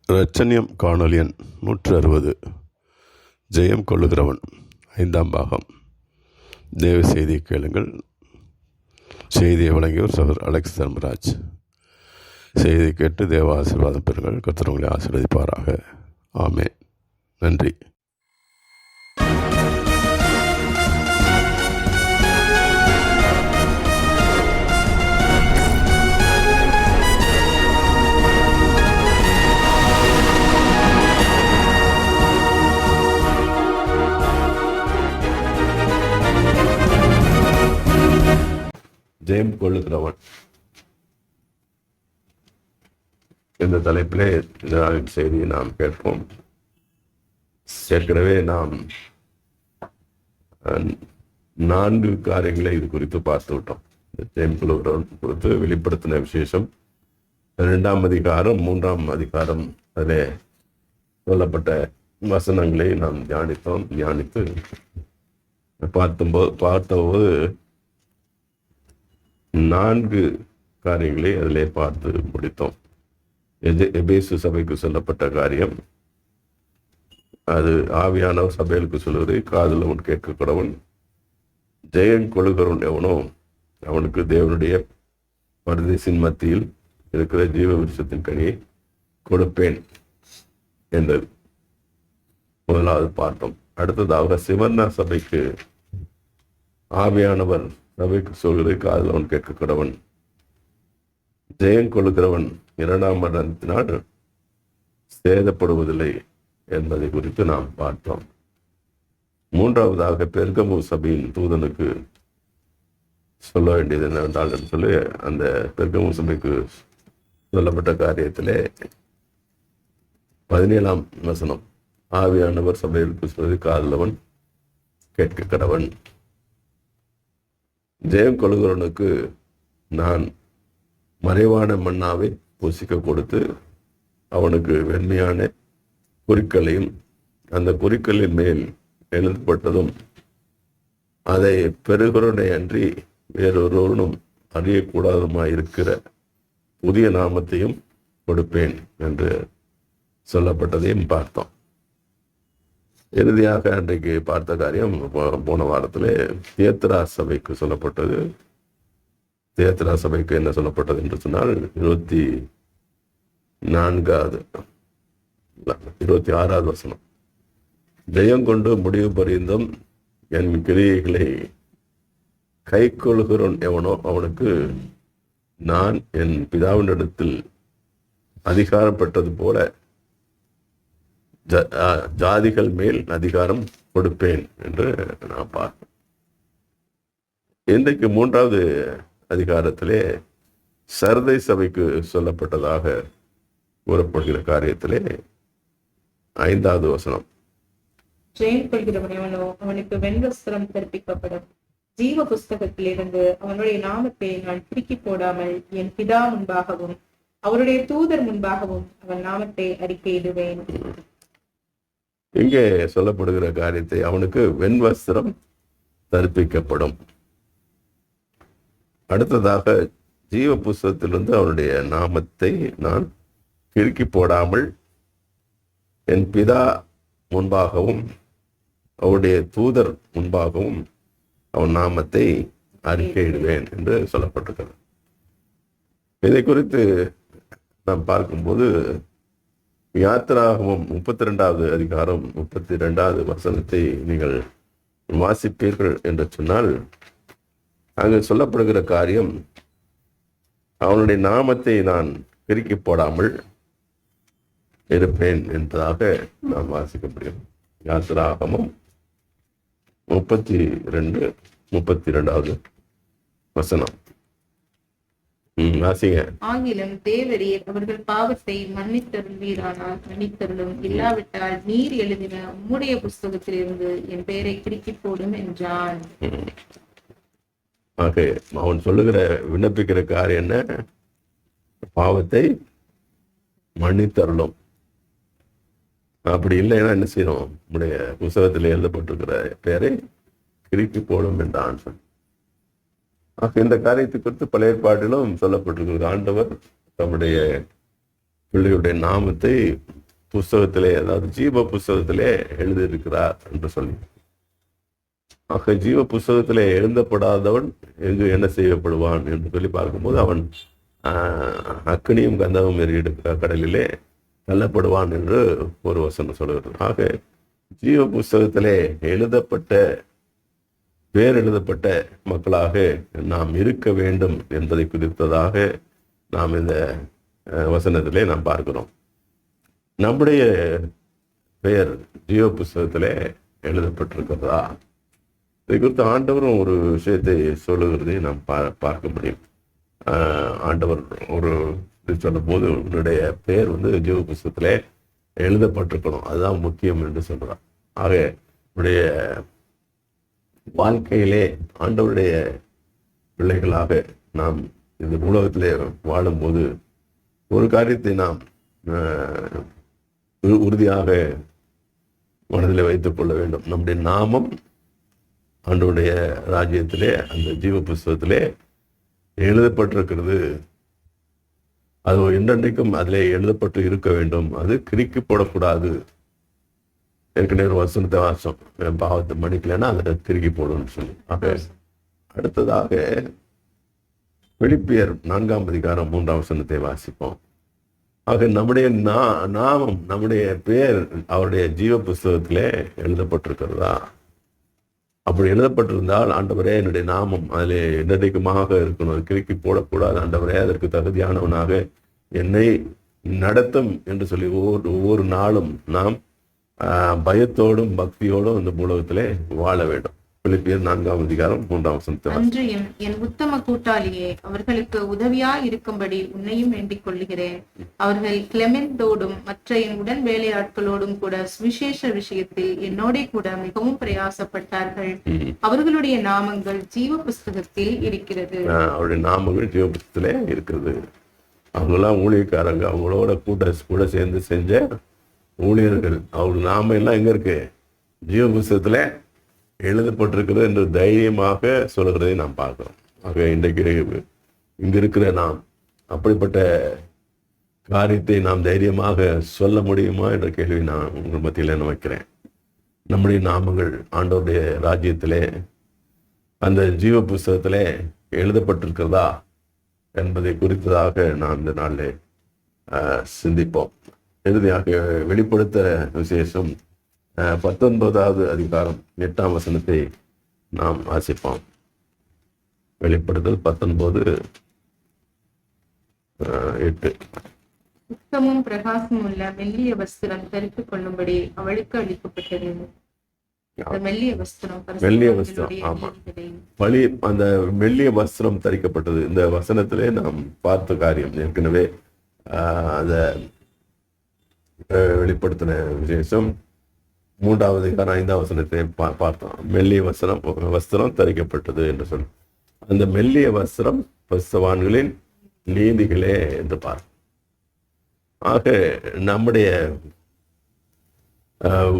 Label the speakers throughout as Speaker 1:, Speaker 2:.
Speaker 1: இரட்சணியம் காணொலி எண் 160 ஜெயம் கொள்ளுகிறவன் 5ஆம் பாகம். தேவ செய்தியை கேளுங்கள். செய்தியை வழங்கியவர் சகோதரர் அலெக்ஸ் தர்மராஜ். செய்தியை கேட்டு தேவ ஆசீர்வாதம் பெறுங்கள். கர்த்தர் உங்களை ஆசீர்வதிப்பாராக. ஆமென். நன்றி. ஜெயம் கொள்ளுகிறவன் இந்த தலைப்பிலே இந்த நாளின் செய்தியை நாம் கேட்போம். ஏற்கனவே நாம் 4 காரியங்களை இது குறித்து பார்த்து விட்டோம். ஜெயம் கொள்ளுகிறவன் குறித்து வெளிப்படுத்தின விசேஷம் 2ஆம் அதிகாரம் 3ஆம் அதிகாரம் அதிலே சொல்லப்பட்ட வசனங்களை நாம் தியானித்து பார்த்தபோது 4 காரியங்களை அதிலே பார்த்து முடித்தோம். எபேசு சபைக்கு சொல்லப்பட்ட காரியம், அது ஆவியானவர் சபைகளுக்கு சொல்லுவது, காதில் அவன் கேட்க கடவன். ஜெயம் கொள்ளுகிறவன் எவனோ அவனுக்கு தேவனுடைய பரதேசின் மத்தியில் இருக்கிற ஜீவ விருட்சத்தின் கனியை கொடுப்பேன் என்றது முதலாவது பார்த்தோம். அடுத்ததாக சிவர்ணா சபைக்கு ஆவியானவர் சபைக்கு சொல்கிறது, காதில் அவன் கேட்க கடவன். ஜெயம் கொள்ளுகிறவன் 2ஆம் மரணத்தினால் சேதப்படுவதில்லை என்பதை குறித்து நாம் பார்த்தோம். 3ஆவதாக பெர்கமு சபையின் தூதனுக்கு சொல்ல வேண்டியது என்னவென்றால் என்று சொல்லி அந்த பெர்கமு சபைக்கு சொல்லப்பட்ட காரியத்திலே 17ஆம் வசனம், ஆவியானவர் சபைகளுக்கு சொல்வது, காதில் அவன் கேட்க கடவன். ஜெயம் கொள்ளுகிறவனுக்கு நான் மறைவான மன்னாவை புசிக்க கொடுத்து அவனுக்கு வெண்மையான குறிக்களையும் அந்த குறிக்கலின் மேல் எழுதப்பட்டதும் அதை பெறுகிறவனை அன்றி வேறொருவனும் அறியக்கூடாதுமாய் இருக்கிற புதிய நாமத்தையும் கொடுப்பேன் என்று சொல்லப்பட்டதையும் பார்த்தோம். இறுதியாக அன்றைக்கு பார்த்த காரியம், போன வாரத்திலே தியத்ரா சபைக்கு சொல்லப்பட்டது. தியத்ரா சபைக்கு என்ன சொல்லப்பட்டது என்று சொன்னால் 26வது வசனம், ஜெயம் கொண்டு முடிவு பரிந்தும் என் கிரியைகளை கை கொள்கிறவன் எவனோ அவனுக்கு நான் என் பிதாவினிடத்தில் அதிகாரம் பெற்றது போல ஜாதிகள் மேல் அதிகாரம் கொடுப்பேன் என்று நான் பார்த்தேன். இன்றைக்கு 3ஆவது அதிகாரத்திலே சர்தை சபைக்கு சொல்லப்பட்டதாக கூறப்படுகிற காரியத்திலே 5வது வசனம்,
Speaker 2: ஜெயம் கொள்கிறவனோ அவனுக்கு வெண்வஸ்திரம் கற்பிக்கப்படும். ஜீவ புஸ்தகத்திலிருந்து அவனுடைய நாமத்தை நான் திருக்கி போடாமல் என் பிதா முன்பாகவும் அவருடைய தூதர் முன்பாகவும் அவன் நாமத்தை அறிக்கையிடுவேன்.
Speaker 1: இங்கே சொல்லப்படுகிற காரியத்தை, அவனுக்கு வெண்வஸ்திரம் தரிப்பிக்கப்படும். அடுத்ததாக ஜீவ புஸ்தகத்திலிருந்து அவனுடைய நாமத்தை நான் கிறுக்கி போடாமல் என் பிதா முன்பாகவும் அவருடைய தூதர் முன்பாகவும் அவன் நாமத்தை அறிக்கையிடுவேன் என்று சொல்லப்பட்டிருக்கிறது. இதை குறித்து நாம் பார்க்கும்போது யாத்திராகமம் 32வது அதிகாரம் 32வது வசனத்தை நீங்கள் வாசிப்பீர்கள் என்று சொன்னால், அங்கு சொல்லப்படுகிற காரியம், அவனுடைய நாமத்தை நான் கிறுக்கி போடாமல் இருப்பேன் என்பதாக நாம் வாசிக்க முடியும். யாத்திராகமம் 32:32வது வசனம் வாசிங்க.
Speaker 2: ஆகிலும் தேவரீர் அவர்கள் பாவத்தை மன்னித்தருள்வீரானால் மன்னித்தருளும், இல்லாவிட்டால் நீர் எழுதின உம்முடைய புஸ்தகத்திலிருந்து என் பெயரை கிறுக்கி போடும் என்றான்.
Speaker 1: ஆக அவன் சொல்லுகிற விண்ணப்பிக்கிற காரியம் என்ன? பாவத்தை மன்னித்தருளும். அப்படி இல்லைன்னா என்ன செய்யணும்? உடைய புஸ்தகத்தில் எழுதப்பட்டிருக்கிற பெயரை கிறுக்கி போடும் என்றான். ஆக இந்த காரியத்தை குறித்து பழைய ஏற்பாட்டிலும் சொல்லப்பட்டிருக்கிறது. ஆண்டவர் தம்முடைய பிள்ளைகளுடைய நாமத்தை புஸ்தகத்திலே, அதாவது ஜீவ புஸ்தகத்திலே எழுதியிருக்கிறார் என்று சொல்லி. ஆக ஜீவ புஸ்தகத்திலே எழுதப்படாதவன் எங்கு என்ன செய்யப்படுவான் என்று சொல்லி பார்க்கும்போது அவன் அக்கினியும் கந்தமும் எரியிட கடலிலே தள்ளப்படுவான் என்று ஒரு வசனம் சொல்கிறது. ஆக ஜீவ புஸ்தகத்திலே பேர் எழுதப்பட்ட மக்களாக நாம் இருக்க வேண்டும் என்பதை குறித்ததாக நாம் இந்த வசனத்திலே நாம் பார்க்கிறோம். நம்முடைய பெயர் ஜீவ புஸ்தகத்திலே எழுதப்பட்டிருக்கிறதா? இதை குறித்து ஆண்டவரும் ஒரு விஷயத்தை சொல்லுகிறதை நாம் பார்க்க முடியும். ஆண்டவர் ஒரு சொல்லும் போது உன்னுடைய பெயர் ஜீவ புஸ்தகத்திலே எழுதப்பட்டிருக்கணும், அதுதான் முக்கியம் என்று சொல்றார். ஆக உன்னுடைய வாழ்க்கையிலே ஆண்டவருடைய பிள்ளைகளாக நாம் இந்த உலகத்திலே வாழும்போது ஒரு காரியத்தை நாம் உறுதியாக மனதில் வைத்துக் கொள்ள வேண்டும். நம்முடைய நாமம் ஆண்டவருடைய ராஜ்யத்திலே அந்த ஜீவ புஸ்தகத்திலே எழுதப்பட்டிருக்கிறது. அது என்றென்றைக்கும் அதிலே எழுதப்பட்டு இருக்க வேண்டும். அது கிறுக்கி போடக்கூடாது. ஏற்கனவே ஒரு வசனத்தை வாசம், பாவத்தை மன்னிக்கலைன்னா அதை திருக்கி போடும்னு சொல்லி. ஆக அடுத்ததாக பிலிப்பியர் 4ஆம் அதிகாரம் 3ஆம் வசனத்தை வாசிப்போம். ஆக நம்முடைய நாமம், நம்முடைய பெயர் அவருடைய ஜீவ புஸ்தகத்திலே எழுதப்பட்டிருக்கிறதா? அப்படி எழுதப்பட்டிருந்தால், ஆண்டவரே என்னுடைய நாமம் அதிலே என்னடைக்குமாக இருக்கணும், கிறுக்கி போடக்கூடாது. ஆண்டவரே அதற்கு தகுதியானவனாக என்னை நடத்தும் என்று சொல்லி ஒவ்வொரு நாளும் நாம் பயத்தோடும் பக்தியோடும் இந்த உலகத்திலே வாழ வேண்டும். பிலிப்பியர் 4ஆம் அதிகாரம் 3ஆம் வசனத்தை.
Speaker 2: அன்றியும் என் உத்தம கூட்டாளியே, அவர்களுக்கு உதவியா இருக்கும்படி உன்னையும் வேண்டிக் கொள்கிறேன். அவர்கள் கிளெமெந்தோடும் மற்ற என் உடன் வேலையாட்களோடும் கூட சுவிசேஷ விஷயத்தில் என்னோட கூட மிகவும் பிரயாசப்பட்டார்கள். அவர்களுடைய நாமங்கள் ஜீவ புஸ்தகத்தில் இருக்கிறது.
Speaker 1: அவருடைய நாமங்கள் ஜீவ புஸ்தகத்திலே இருக்கிறது. அவங்கெல்லாம் ஊழியக்காரங்க, அவங்களோட கூட சேர்ந்து செஞ்ச ஊழியர்கள். அவர்கள் நாம எல்லாம் எங்க இருக்கு? ஜீவ புஸ்தகத்துல எழுதப்பட்டிருக்கிறது என்று தைரியமாக சொல்கிறதை நாம் பார்க்கிறோம். ஆக இன்றைக்கு இங்க இருக்கிற நாம் அப்படிப்பட்ட காரியத்தை நாம் தைரியமாக சொல்ல முடியுமா என்ற கேள்வி நான் உங்கள் மத்தியில் வைக்கிறேன். நம்முடைய நாமங்கள் ஆண்டவருடைய ராஜ்யத்திலே அந்த ஜீவ புஸ்தகத்திலே எழுதப்பட்டிருக்கிறதா என்பதை குறித்ததாக நாம் இந்த நாளில் சிந்திப்போம். இறுதியாக வெளிப்படுத்த விசேஷம் 19வது அதிகாரம் 8ஆம் வசனத்தை நாம் வாசிப்போம். வெளிப்படுத்தல் 19:8.
Speaker 2: உத்தமும் பிரகாசமும் உள்ள மெல்லிய வஸ்திரம் தரித்துக் கொள்ளும்படி அவளுக்கு அளிக்கப்பட்டது. மெல்லிய வஸ்திரம்,
Speaker 1: ஆமா, அந்த மெல்லிய வஸ்திரம் தரிக்கப்பட்டது. இந்த வசனத்திலே நாம் பார்த்த காரியம் ஏற்கனவே அந்த வெளிப்படுத்தின விசேஷம் 3வது அதிகாரம் 5ஆம் வசனத்தை பார்த்தோம். மெல்லிய வஸ்திரம் தரிக்கப்பட்டது என்று சொல்லி, அந்த மெல்லிய வஸ்திரம் பரிசுத்தவான்களின் நீதிகளே என்று பார்ப்போம். ஆக நம்முடைய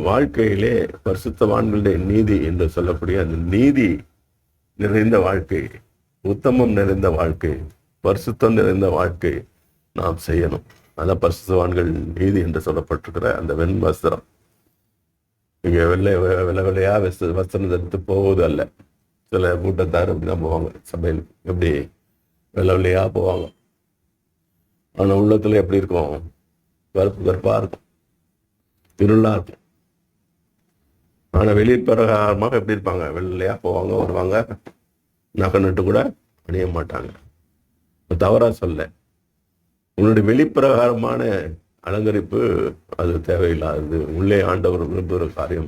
Speaker 1: வாழ்க்கையிலே பரிசுத்தவான்களுடைய நீதி என்று சொல்லக்கூடிய அந்த நீதி நிறைந்த வாழ்க்கை, உத்தமம் நிறைந்த வாழ்க்கை, பரிசுத்தம் நிறைந்த வாழ்க்கை நாம் செய்யணும். அதான் பரிசுத்தவான்கள் நீதி என்று சொல்லப்பட்டிருக்கிற அந்த வெண் வஸ்திரம். இங்க வெள்ளையா வஸ்திரம் தரித்து போவது அல்ல. சில கூட்டத்தார் அப்படிதான் போவாங்க சபையில், எப்படி வெள்ளையா போவாங்க. ஆனா உள்ளத்துல எப்படி இருக்கும்? கருப்பா இருக்கும், இருளா இருக்கும். ஆனா வெளிப்பிரகாரமாக எப்படி இருப்பாங்க? வெள்ளையா போவாங்க, வருவாங்க, நகை நட்டு கூட அணிய மாட்டாங்க. தவறா சொல்ல, உன்னுடைய வெளிப்பிரகாரமான அலங்கரிப்பு அது தேவையில்லாதது. உள்ளே ஆண்டவர் விரும்புகிற காரியம்,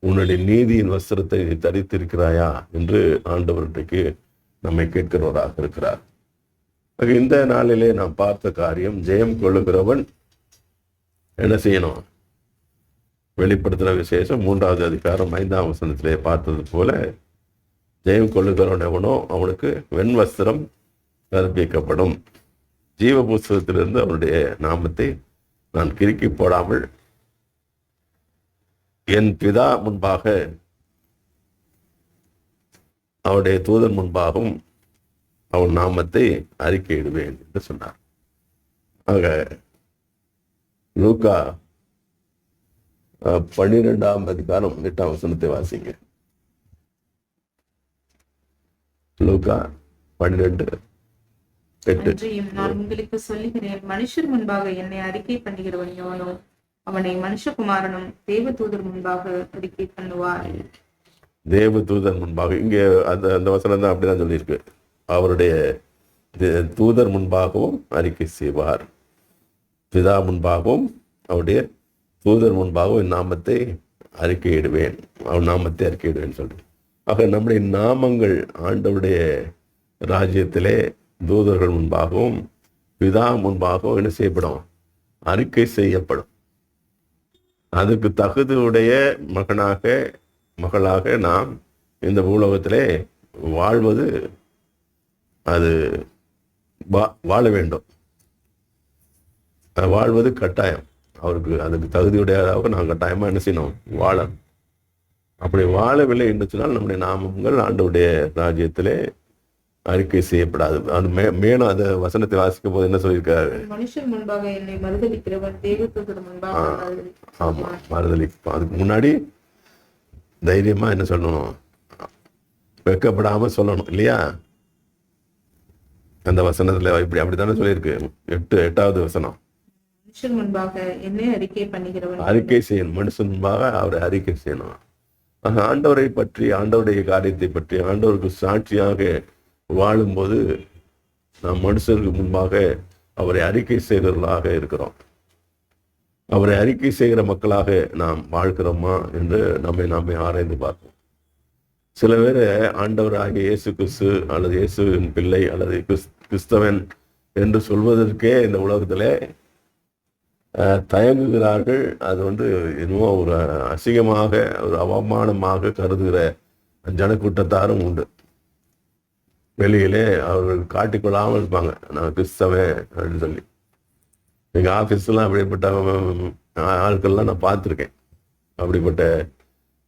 Speaker 1: உன்னுடைய நீதியின் வஸ்திரத்தை நீ தரித்திருக்கிறாயா என்று ஆண்டவர் இன்றைக்கு நம்மை கேட்கிறவராக இருக்கிறார். இந்த நாளிலே நாம் பார்த்த காரியம், ஜெயம் கொள்ளுகிறவன் என்ன செய்யணும்? வெளிப்படுத்துகிற விசேஷம் 3வது அதிகாரம் 5ஆம் வசனத்திலே பார்த்தது போல, ஜெயம் கொள்ளுகிறவன் எவனோ அவனுக்கு வெண் வஸ்திரம் கற்பிக்கப்படும். ஜீவ புஸ்தகத்திலிருந்து அவனுடைய நாமத்தை நான் கிறுக்கி போடாமல் என் பிதா முன்பாக அவருடைய தூதன் முன்பாகவும் அவன் நாமத்தை அறிக்கையிடுவேன் என்று சொன்னார். ஆக லூக்கா 12ஆம் அதிகாரம் 8ஆம் வசனத்தை வாசிங்க. லூக்கா 12:8.
Speaker 2: அன்றியும் நான் உங்களுக்கு சொல்லுகிறேன், மனுஷர் முன்பாக என்னை அறிக்கை பண்ணுகிறவன் எவனோ அவனை மனுஷகுமாரனும் தேவதூதர் முன்பாக அறிக்கை பண்ணுவார்.
Speaker 1: தேவதூதர் முன்பாக, இங்கே அந்த வசனம் தான் அப்படிதான் சொல்லியிருக்கு. அவருடைய தூதர் முன்பாகவும் அறிக்கை செய்வார். பிதா முன்பாகவும் அவருடைய தூதர் முன்பாகவும் என் நாமத்தை அறிக்கையிடுவேன், அவன் நாமத்தை அறிக்கையிடுவேன் சொல்றேன். ஆக நம்முடைய நாமங்கள் ஆண்டவருடைய ராஜ்யத்திலே தூதர்கள் முன்பாகவும் பிதா முன்பாகவும் என்ன செய்யப்படும்? அறிக்கை செய்யப்படும். அதுக்கு தகுதியுடைய மகளாக நாம் இந்த பூலோகத்திலே வாழ்வது, அது வாழ வேண்டும். வாழ்வது கட்டாயம். அவருக்கு அதுக்கு தகுதியுடையதாக நாம் கட்டாயமாக என்ன செய்யணும்? வாழணும். அப்படி வாழவில்லை என்று சொன்னால் நம்முடைய நாமங்கள் ஆண்டவருடைய ராஜ்யத்திலே அறிக்கை செய்யப்படாது. அது மேலும் அந்த வசனத்தை வாசிக்கும் போது என்ன சொல்லியிருக்காரு?
Speaker 2: மனுஷன் முன்பாக என்னை மறுதலிக்கிறவன் தேவதூதர் முன்பாக
Speaker 1: ஆமா, மறுதலிப்பான். அதுக்கு முன்னாடி தைரியமா என்ன சொல்லணும்? வெட்கப்படாம சொல்லணும் இல்லையா? அந்த வசனத்துல அப்படித்தானே சொல்லியிருக்கு. 8வது வசனம்.
Speaker 2: மனுஷன் முன்பாக என்னை அறிக்கை பண்ணுகிறவன்
Speaker 1: அறிக்கை செய்யணும். மனுஷன் முன்பாக அவரை அறிக்கை செய்யணும். ஆண்டவரை பற்றி, ஆண்டவருடைய காரியத்தை பற்றி, ஆண்டவருக்கு சாட்சியாக வாழும்போது நாம் மனுஷருக்கு முன்பாக அவரை அறிக்கை செய்கிறவர்களாக இருக்கிறோம். அவரை அறிக்கை செய்கிற மக்களாக நாம் வாழ்கிறோமா என்று நாமே ஆராய்ந்து பார்ப்போம். சில பேர் ஆண்டவராகிய இயேசு கிறிஸ்து அல்லது இயேசுவின் பிள்ளை அல்லது கிறிஸ்தவன் என்று சொல்வதற்கே இந்த உலகத்திலே தயங்குகிறார்கள். அது இன்னும் ஒரு அசிங்கமாக, ஒரு அவமானமாக கருதுகிற ஜனக்கூட்டத்தாரும் உண்டு. வெளியிலே அவர்கள் காட்டிக்கொள்ளாமல் இருப்பாங்க, நான் கிறிஸ்தவன் அப்படின்னு சொல்லி. எங்கள் ஆஃபீஸ்லாம் அப்படிப்பட்ட ஆட்கள்லாம் நான் பார்த்துருக்கேன். அப்படிப்பட்ட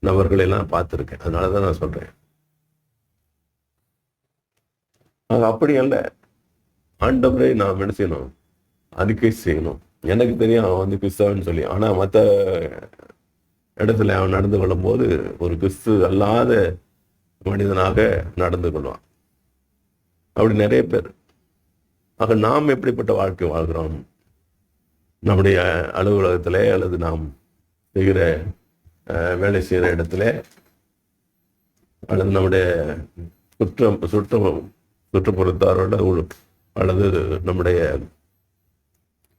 Speaker 1: நபர்களெல்லாம் பார்த்துருக்கேன். அதனால தான் நான் சொல்கிறேன். அப்படி அல்ல. ஆண்டவரை நாம் என்ன செய்யணும்? அறிக்கை செய்யணும். எனக்கு தெரியும் அவன் கிறிஸ்தவன் சொல்லி. ஆனால் மற்ற இடத்துல அவன் நடந்து கொள்ளும் போது ஒரு கிறிஸ்து அல்லாத மனிதனாக நடந்து கொள்வான். அப்படி நிறைய பேர். ஆக நாம் எப்படிப்பட்ட வாழ்க்கை வாழ்கிறோம்? நம்முடைய அலுவலகத்திலே அல்லது நாம் செய்கிற வேலை செய்கிற இடத்துல அல்லது நம்முடைய சுற்றுப்புறத்தாரோட அல்லது நம்முடைய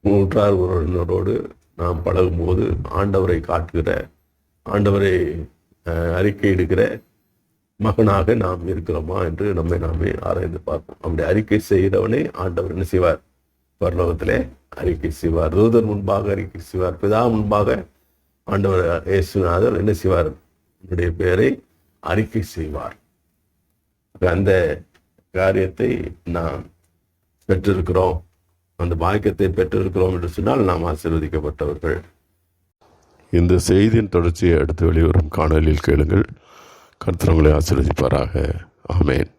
Speaker 1: ஊற்றார் உறவினரோடு நாம் பழகும்போது ஆண்டவரை காட்டுகிற, ஆண்டவரை அறிக்கையிடுகிற மகனாக நாம் இருக்கிறோமா என்று நாமே ஆராய்ந்து பார்ப்போம். அப்படி அறிக்கை செய்கிறவனே ஆண்டவர் என்ன செய்வார்? பரலோகத்திலே அறிக்கை செய்வார். தூதர் முன்பாக அறிக்கை செய்வார். பிதா முன்பாக ஆண்டவர் இயேசுநாதர் என்ன செய்வார்? என்னுடைய பெயரை அறிக்கை செய்வார். அந்த காரியத்தை நாம் பெற்றிருக்கிறோம், அந்த பாக்கியத்தை பெற்றிருக்கிறோம் என்று சொன்னால் நாம் ஆசீர்வதிக்கப்பட்டவர்கள். இந்த செய்தியின் தொடர்ச்சியை அடுத்து வெளிவரும் காணொலியில் கேளுங்கள். கர்த்தர் உங்களை ஆசீர்வதிப்பாராக. ஆமென்.